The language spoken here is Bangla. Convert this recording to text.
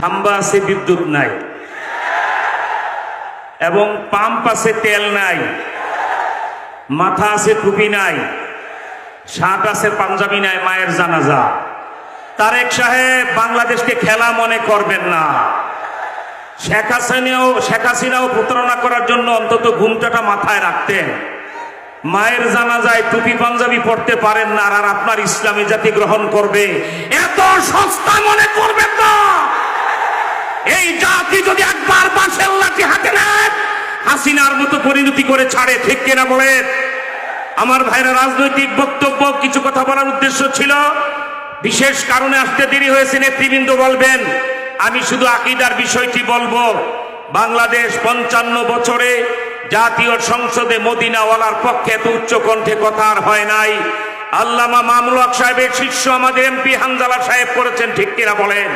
খাম্বা আছে, বিদ্যুৎ নাই, এবং পাম্প আছে, তেল নাই, মাথা আছে, টুপি নাই, শার্ট আছে, পাঞ্জাবি নাই, মায়ের জানাজা। তারেক সাহেব, বাংলাদেশকে খেলা মনে করবেন না। শেখ হাসিনাও প্রতারণা করার জন্য অন্তত ঘুমটাটা মাথায় রাখতেন। মায়ের জানাজায় টুপি পাঞ্জাবি পড়তে পারেন না, আর আপনার ইসলামী জাতি গ্রহণ করবে, এত সস্তা মনে করবেন না। এই জাতি যদি একবার বাঁশের লাঠি হাতে নেয়, হাসিনার মতো পরিণতি করে ছাড়ে। ঠিক কিনা বলেন? আমার ভাইরা, রাজনৈতিক বক্তব্য কিছু কথা বলার উদ্দেশ্য ছিল, বিশেষ কারণে আসতে দেরি হয়েছে, নেতৃবৃন্দ বলবেন। আমি শুধু আকীদার বিষয়টি বলবো। বাংলাদেশ 55 বছরে জাতীয় সংসদে মদিনাওয়ালার পক্ষে এত উচ্চ কণ্ঠে কথা আর হয় নাই। আল্লামা মামুনুল হক সাহেবের শিষ্য আমাদের এমপি হানজালা সাহেব করেছেন। ঠিক কিনা বলেন?